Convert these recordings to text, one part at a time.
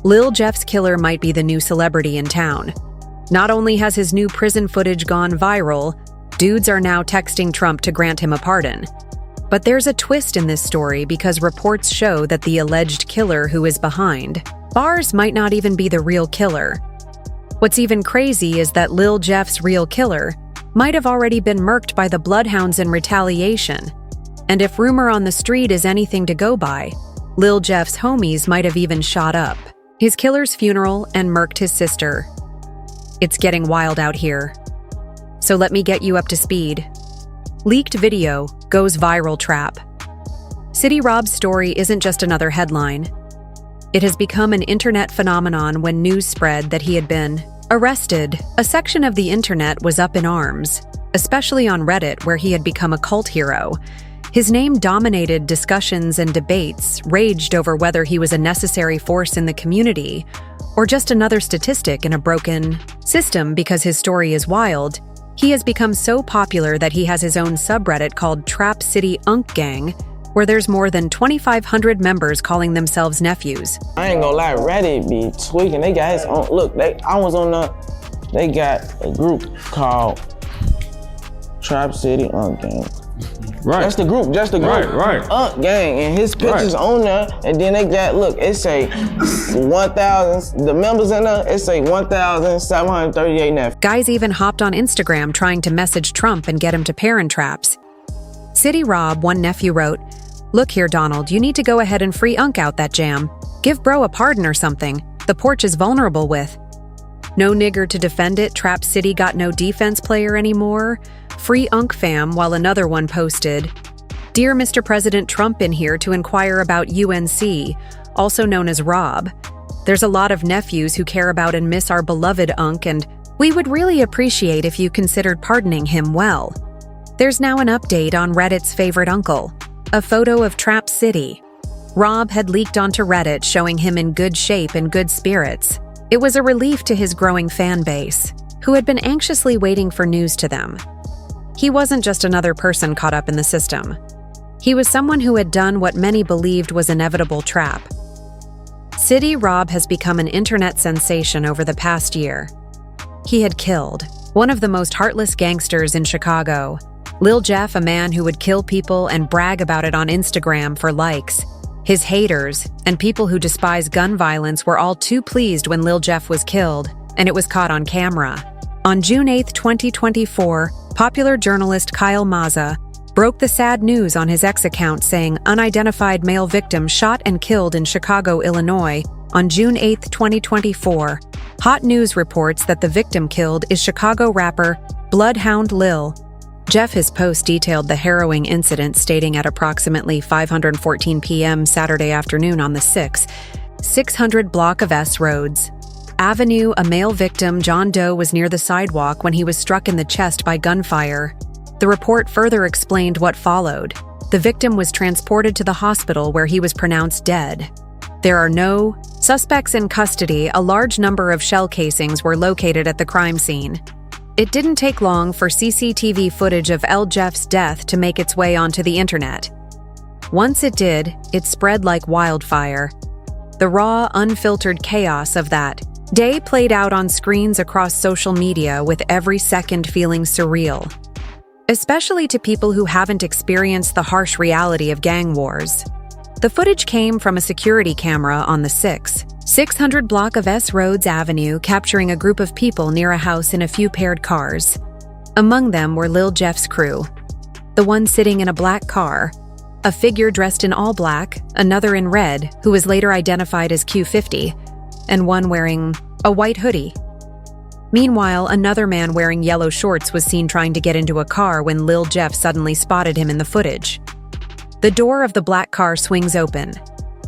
Lil Jeff's killer might be the new celebrity in town. Not only has his new prison footage gone viral, dudes are now texting Trump to grant him a pardon. But there's a twist in this story because reports show that the alleged killer who is behind bars might not even be the real killer. What's even crazy is that Lil Jeff's real killer might have already been murked by the bloodhounds in retaliation. And if rumor on the street is anything to go by, Lil Jeff's homies might have even shot up his killer's funeral and murked his sister. It's getting wild out here. So let me get you up to speed. Leaked video goes viral trap. City Rob's story isn't just another headline. It has become an internet phenomenon when news spread that he had been arrested. A section of the internet was up in arms, especially on Reddit, where he had become a cult hero. His name dominated discussions and debates raged over whether he was a necessary force in the community or just another statistic in a broken system. Because his story is wild, he has become so popular that he has his own subreddit called Trap City Unk Gang, where there's more than 2,500 members calling themselves nephews. I ain't gonna lie, Reddit be tweaking. They got his own, look, they got a group called Trap City Unk Gang. Right. That's the group, Right. Unk Gang, and his picture's on there, and then they got, look, it say 1,000, the members in there, it say 1,738 nephews. Guys even hopped on Instagram trying to message Trump and get him to parent traps. City Rob, one nephew, wrote, "Look here, Donald, you need to go ahead and free Unk out that jam. Give bro a pardon or something. The porch is vulnerable with." No nigger to defend it, Trap City got no defense player anymore. Free Unk fam, while another one posted, "Dear Mr. President Trump in here to inquire about UNC, also known as Rob. There's a lot of nephews who care about and miss our beloved Unk, and we would really appreciate if you considered pardoning him well." There's now an update on Reddit's favorite uncle, a photo of Trap City. Rob had leaked onto Reddit showing him in good shape and good spirits. It was a relief to his growing fan base, who had been anxiously waiting for news to them. He wasn't just another person caught up in the system. He was someone who had done what many believed was inevitable trap. City Rob has become an internet sensation over the past year. He had killed one of the most heartless gangsters in Chicago, Lil Jeff, a man who would kill people and brag about it on Instagram for likes. His haters and people who despise gun violence were all too pleased when Lil Jeff was killed, and it was caught on camera. On June 8, 2024, popular journalist Kyle Maza broke the sad news on his X account saying unidentified male victim shot and killed in Chicago, Illinois. On June 8, 2024, Hot News reports that the victim killed is Chicago rapper Bloodhound Lil. Jeff, his post detailed the harrowing incident, stating at approximately 5:14 p.m. Saturday afternoon on the 600 block of S. Rhodes Avenue, a male victim, John Doe, was near the sidewalk when he was struck in the chest by gunfire. The report further explained what followed. The victim was transported to the hospital where he was pronounced dead. There are no suspects in custody. A large number of shell casings were located at the crime scene. It didn't take long for CCTV footage of L. Jeff's death to make its way onto the internet. Once it did, it spread like wildfire. The raw, unfiltered chaos of that day played out on screens across social media, with every second feeling surreal, especially to people who haven't experienced the harsh reality of gang wars. The footage came from a security camera on the 600 block of S. Rhodes Avenue, capturing a group of people near a house in a few paired cars. Among them were Lil Jeff's crew. The one sitting in a black car, a figure dressed in all black, another in red, who was later identified as Q50, and one wearing a white hoodie. Meanwhile, another man wearing yellow shorts was seen trying to get into a car when Lil Jeff suddenly spotted him in the footage. The door of the black car swings open.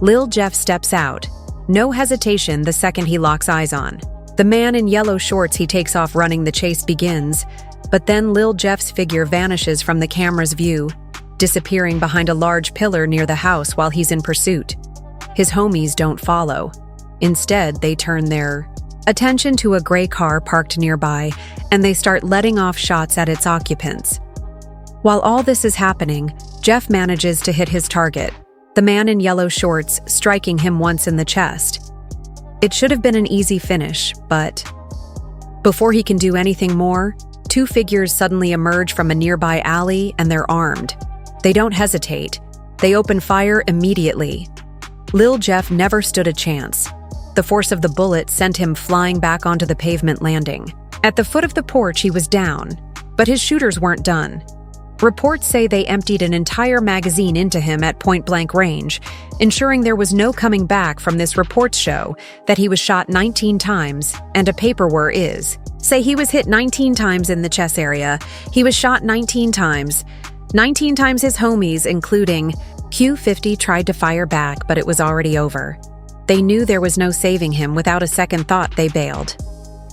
Lil Jeff steps out. No hesitation the second he locks eyes on the man in yellow shorts. He takes off running. The chase begins, but then Lil Jeff's figure vanishes from the camera's view, disappearing behind a large pillar near the house while he's in pursuit. His homies don't follow. Instead, they turn their attention to a gray car parked nearby, and they start letting off shots at its occupants. While all this is happening, Jeff manages to hit his target, the man in yellow shorts, striking him once in the chest. It should have been an easy finish, but before he can do anything more, two figures suddenly emerge from a nearby alley and they're armed. They don't hesitate. They open fire immediately. Lil Jeff never stood a chance. The force of the bullet sent him flying back onto the pavement landing. At the foot of the porch, he was down, but his shooters weren't done. Reports say they emptied an entire magazine into him at point-blank range, ensuring there was no coming back from this. Reports show that he was shot 19 times, and a paperwork say he was hit 19 times in the chest area. He was shot 19 times. 19 times his homies, including Q50, tried to fire back, but it was already over. They knew there was no saving him. Without a second thought, they bailed,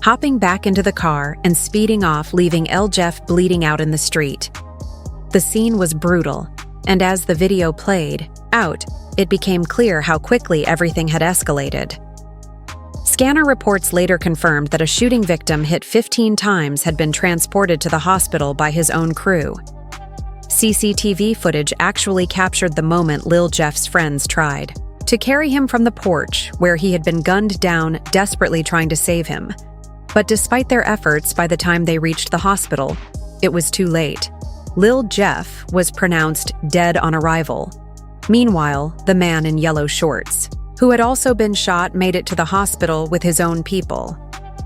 hopping back into the car and speeding off, leaving Lil Jeff bleeding out in the street. The scene was brutal, and as the video played out, it became clear how quickly everything had escalated. Scanner reports later confirmed that a shooting victim hit 15 times had been transported to the hospital by his own crew. CCTV footage actually captured the moment Lil Jeff's friends tried to carry him from the porch, where he had been gunned down, desperately trying to save him. But despite their efforts, by the time they reached the hospital, it was too late. Lil Jeff was pronounced dead on arrival. Meanwhile, the man in yellow shorts, who had also been shot, made it to the hospital with his own people.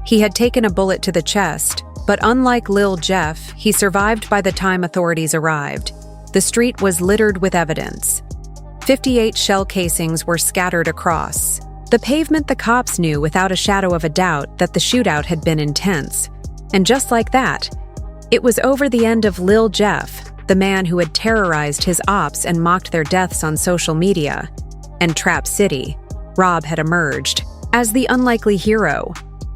He had taken a bullet to the chest, but unlike Lil Jeff, he survived by the time authorities arrived. The street was littered with evidence. 58 shell casings were scattered across the pavement. The cops knew without a shadow of a doubt that the shootout had been intense. And just like that, it was over. The end of Lil Jeff, the man who had terrorized his ops and mocked their deaths on social media. And Trap City, Rob had emerged as the unlikely hero.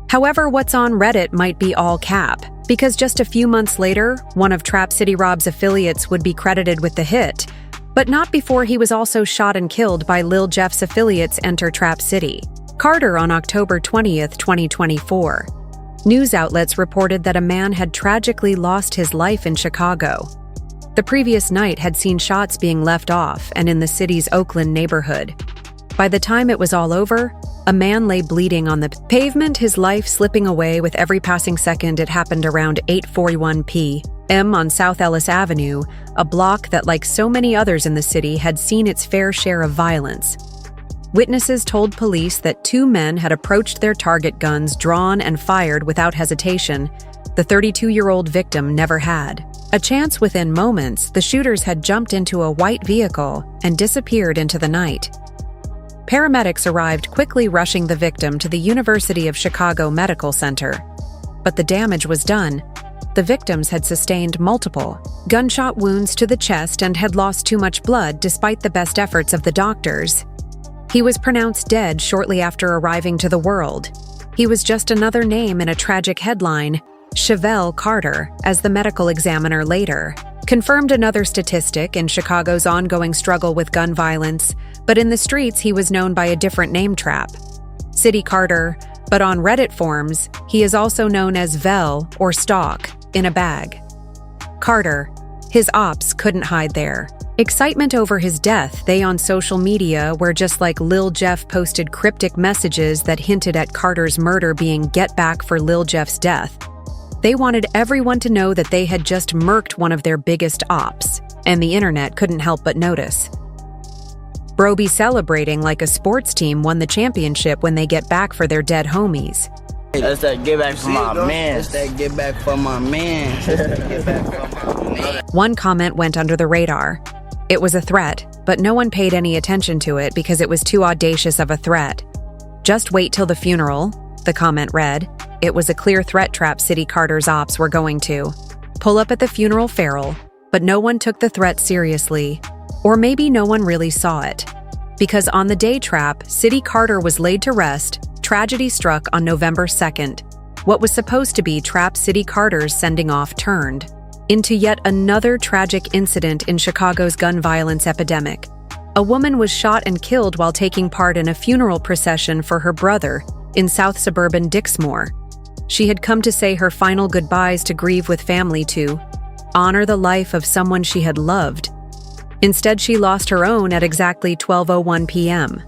However, what's on Reddit might be all cap, because just a few months later, one of Trap City Rob's affiliates would be credited with the hit, but not before he was also shot and killed by Lil Jeff's affiliates. Enter Trap City Carter on October 20th, 2024. News outlets reported that a man had tragically lost his life in Chicago. The previous night had seen shots being left off and in the city's Oakland neighborhood. By the time it was all over, a man lay bleeding on the pavement, his life slipping away with every passing second. It happened around 8:41 p.m. on South Ellis Avenue, a block that, like so many others in the city, had seen its fair share of violence. Witnesses told police that two men had approached their target, guns drawn, and fired without hesitation. The 32-year-old victim never had a chance. Within moments, the shooters had jumped into a white vehicle and disappeared into the night. Paramedics arrived quickly, rushing the victim to the University of Chicago Medical Center. But the damage was done. The victims had sustained multiple gunshot wounds to the chest and had lost too much blood despite the best efforts of the doctors. He was pronounced dead shortly after arriving to the world. He was just another name in a tragic headline. Chevelle Carter, as the medical examiner later confirmed. Another statistic in Chicago's ongoing struggle with gun violence, but in the streets he was known by a different name, Trap City Carter, but on Reddit forums he is also known as Vel or Stalk in a bag. Carter, his ops couldn't hide their excitement over his death. They on social media were just like Lil Jeff, posted cryptic messages that hinted at Carter's murder being get back for Lil Jeff's death. They wanted everyone to know that they had just murked one of their biggest ops, and the internet couldn't help but notice. Bro be celebrating like a sports team won the championship when they get back for their dead homies. That's that get back for my man. That's that get back for my man. Get back for my man. One comment went under the radar. It was a threat, but no one paid any attention to it because it was too audacious of a threat. Just wait till the funeral, the comment read. It was a clear threat. Trap City Carter's ops were going to pull up at the funeral feral, but no one took the threat seriously. Or maybe no one really saw it. Because on the day Trap City Carter was laid to rest, tragedy struck on November 2nd. What was supposed to be Trap City Carter's sending off turned into yet another tragic incident in Chicago's gun violence epidemic. A woman was shot and killed while taking part in a funeral procession for her brother in South suburban Dixmoor. She had come to say her final goodbyes, to grieve with family, to honor the life of someone she had loved. Instead, she lost her own at exactly 12:01 p.m.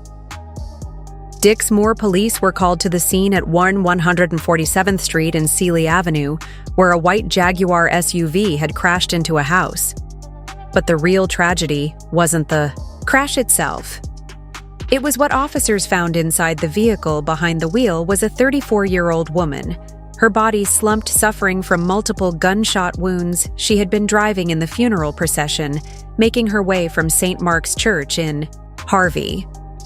Dixmoor police were called to the scene at 147th Street and Sealy Avenue, where a white Jaguar SUV had crashed into a house. But the real tragedy wasn't the crash itself. It was what officers found inside the vehicle behind the wheel was a 34-year-old woman. Her body slumped, suffering from multiple gunshot wounds. She had been driving in the funeral procession, making her way from St. Mark's Church in Harvey.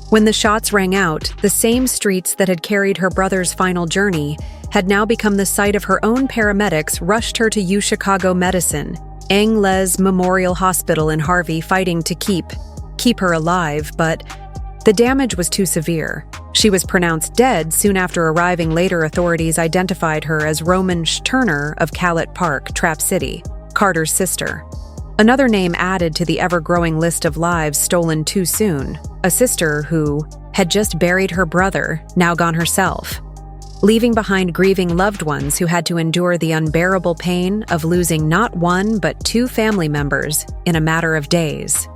When the shots rang out, the same streets that had carried her brother's final journey had now become the site of her own. Paramedics rushed her to UChicago Medicine, Angles Memorial Hospital in Harvey, fighting to keep her alive, but the damage was too severe. She was pronounced dead soon after arriving. Later, authorities identified her as Roman Turner of Cowlett Park, Trap City, Carter's sister. Another name added to the ever-growing list of lives stolen too soon, a sister who had just buried her brother, now gone herself, leaving behind grieving loved ones who had to endure the unbearable pain of losing not one but two family members in a matter of days.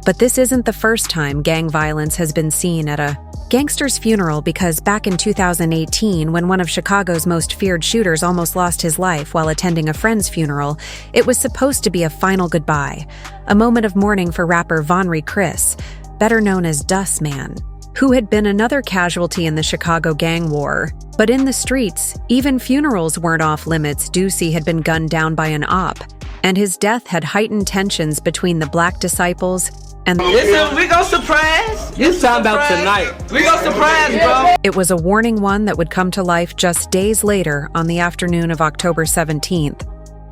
But this isn't the first time gang violence has been seen at a gangster's funeral, because back in 2018, when one of Chicago's most feared shooters almost lost his life while attending a friend's funeral, it was supposed to be a final goodbye, a moment of mourning for rapper Vonry Chris, better known as Dus Man, who had been another casualty in the Chicago gang war. But in the streets, even funerals weren't off limits. Ducey had been gunned down by an op, and his death had heightened tensions between the Black disciples and We gon' surprise. You talking about tonight. We gon' surprise, bro. It was a warning one that would come to life just days later on the afternoon of October 17th.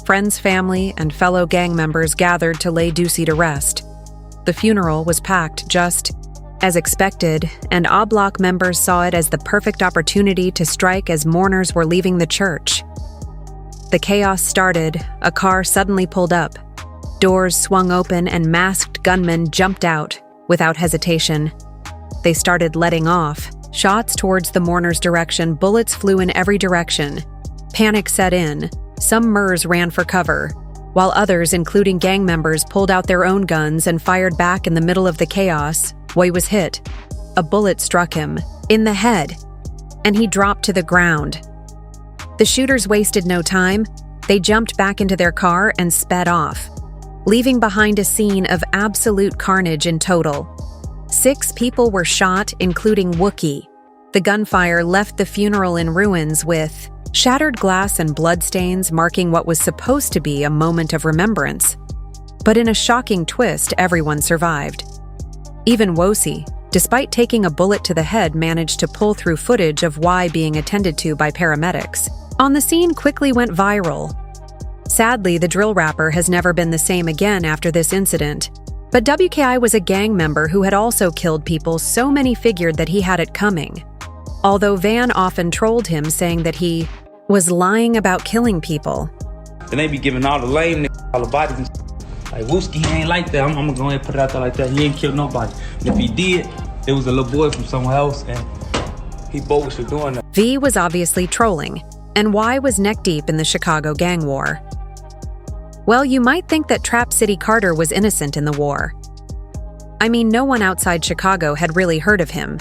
Friends, family, and fellow gang members gathered to lay Ducey to rest. The funeral was packed just as expected, and Oblak members saw it as the perfect opportunity to strike as mourners were leaving the church. The chaos started. A car suddenly pulled up. Doors swung open and masked gunmen jumped out without hesitation. They started letting off shots towards the mourners' direction. Bullets flew in every direction. Panic set in. Some MERS ran for cover, while others, including gang members, pulled out their own guns and fired back. In the middle of the chaos, Way was hit. A bullet struck him in the head, and he dropped to the ground. The shooters wasted no time. They jumped back into their car and sped off, leaving behind a scene of absolute carnage. In total, 6 people were shot, including Wookie. The gunfire left the funeral in ruins, with shattered glass and bloodstains marking what was supposed to be a moment of remembrance. But in a shocking twist, everyone survived. Even Wosi, despite taking a bullet to the head, managed to pull through footage of Y being attended to by paramedics. On the scene quickly went viral. Sadly, the drill rapper has never been the same again after this incident. But WKI was a gang member who had also killed people, so many figured that he had it coming. Although Van often trolled him, saying that he was lying about killing people. And they be giving all the lame niggas all the bodies and like, Wooski, he ain't like that. I'm gonna go ahead and put it out there like that. He ain't killed nobody. And if he did, it was a little boy from somewhere else, and he bogus for doing that. V was obviously trolling, and Y was neck deep in the Chicago gang war. Well, you might think that Trap City Carter was innocent in the war. I mean, no one outside Chicago had really heard of him.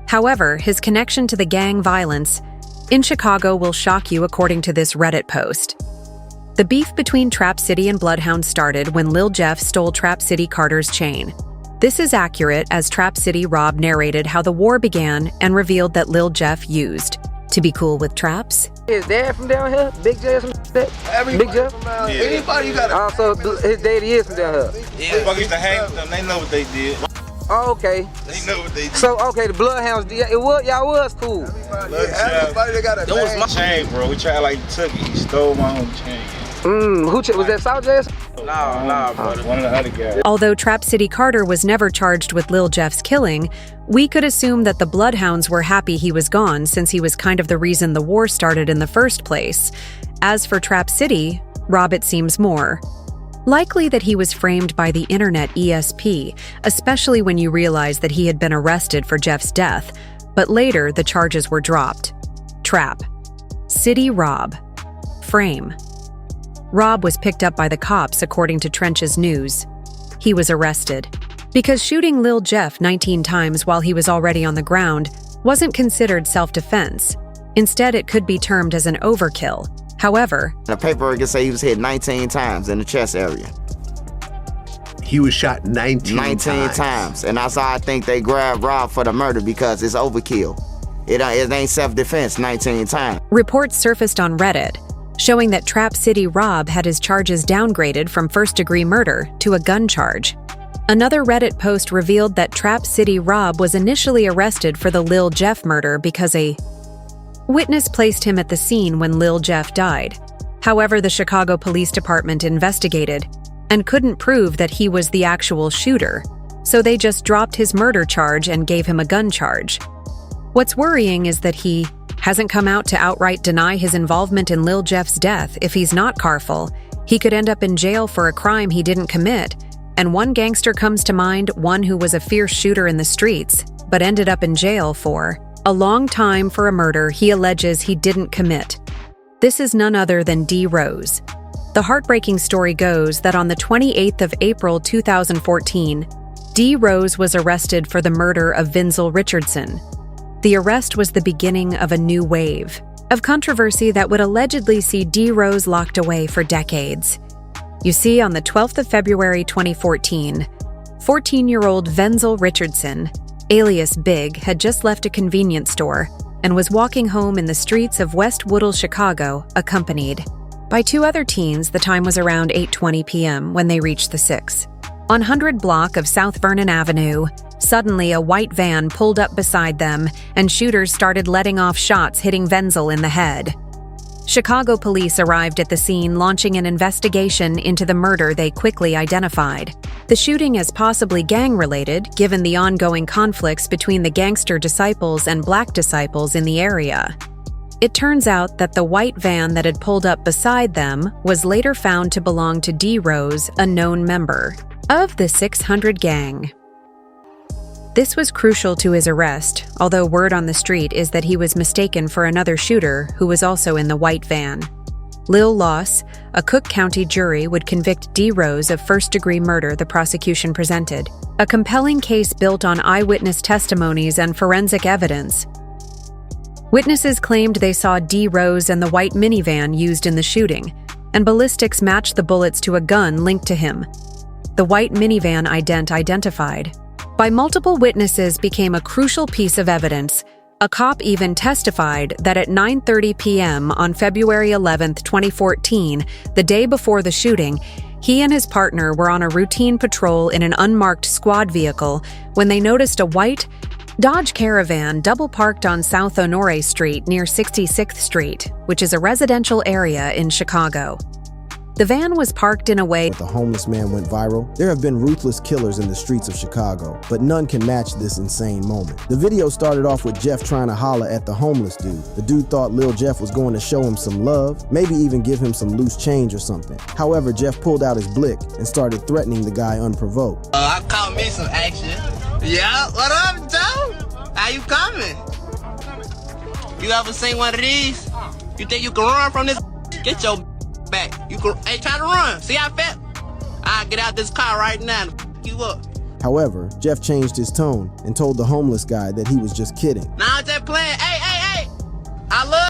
However, his connection to the gang violence in Chicago will shock you, according to this Reddit post. The beef between Trap City and Bloodhound started when Lil Jeff stole Trap City Carter's chain. This is accurate, as Trap City Rob narrated how the war began and revealed that Lil Jeff used to be cool with Traps. His dad from down here? Big Jeff from that? Everybody Big Jeff? from around here. Anybody you got So his daddy is from down here? Yeah, fuck used to hang with them. They know what they did. Oh, okay. They know what they did. So, okay, the Bloodhounds, y'all was cool. Everybody that got a That was my chain, bro. We tried like he took it. He stole my own chain. Was that South Jazz? Nah, bro. One of the other guys. Although Trap City Carter was never charged with Lil Jeff's killing, we could assume that the Bloodhounds were happy he was gone, since he was kind of the reason the war started in the first place. As for Trap City, Rob, it seems more likely that he was framed by the internet ESP, especially when you realize that he had been arrested for Jeff's death, but later the charges were dropped. Trap City Rob. Frame. Rob was picked up by the cops, according to Trench's News. He was arrested because shooting Lil Jeff 19 times while he was already on the ground wasn't considered self-defense. Instead, it could be termed as an overkill. However, the paperwork can say he was hit 19 times in the chest area. He was shot 19 times. And that's how I think they grabbed Rob for the murder, because it's overkill. It ain't self-defense 19 times. Reports surfaced on Reddit showing that Trap City Rob had his charges downgraded from first-degree murder to a gun charge. Another Reddit post revealed that Trap City Rob was initially arrested for the Lil Jeff murder because a witness placed him at the scene when Lil Jeff died. However, the Chicago Police Department investigated and couldn't prove that he was the actual shooter, so they just dropped his murder charge and gave him a gun charge. What's worrying is that he hasn't come out to outright deny his involvement in Lil Jeff's death. If he's not careful, he could end up in jail for a crime he didn't commit. And one gangster comes to mind, one who was a fierce shooter in the streets, but ended up in jail for a long time for a murder he alleges he didn't commit. This is none other than D. Rose. The heartbreaking story goes that on the 28th of April 2014, D. Rose was arrested for the murder of Vinzel Richardson. The arrest was the beginning of a new wave of controversy that would allegedly see D. Rose locked away for decades. You see, on the 12th of February 2014, 14-year-old Vinzel Richardson, alias Big, had just left a convenience store and was walking home in the streets of West Woodall, Chicago, accompanied by two other teens. The time was around 8:20 p.m. when they reached the 6 on 100 block of South Vernon Avenue. Suddenly, a white van pulled up beside them, and shooters started letting off shots, hitting Vinzel in the head. Chicago police arrived at the scene, launching an investigation into the murder they quickly identified the shooting as possibly gang-related, given the ongoing conflicts between the gangster disciples and black disciples in the area. It turns out that the white van that had pulled up beside them was later found to belong to D. Rose, a known member of the 600 gang. This was crucial to his arrest, although word on the street is that he was mistaken for another shooter who was also in the white van. Lil Loss, a Cook County jury would convict D. Rose of first-degree murder. The prosecution presented a compelling case built on eyewitness testimonies and forensic evidence. Witnesses claimed they saw D. Rose and the white minivan used in the shooting, and ballistics matched the bullets to a gun linked to him. The white minivan identified by multiple witnesses became a crucial piece of evidence. A cop even testified that at 9:30 p.m. on February 11, 2014, the day before the shooting, he and his partner were on a routine patrol in an unmarked squad vehicle when they noticed a white Dodge Caravan double-parked on South Honore Street near 66th Street, which is a residential area in Chicago. The van was parked in a way the homeless man went viral. There have been ruthless killers in the streets of Chicago, but none can match this insane moment. The video started off with Jeff trying to holler at the homeless dude. The dude thought Lil Jeff was going to show him some love, maybe even give him some loose change or something. However, Jeff pulled out his blick and started threatening the guy unprovoked. I caught me some action. Yeah, what up, Joe? How you coming? You ever seen one of these? You think you can run from this? Get your back. You can, hey, try to run. See how fat? I'll get out this car right now and you up. However, Jeff changed his tone and told the homeless guy that he was just kidding. Nah, I'm just playing. Hey, I love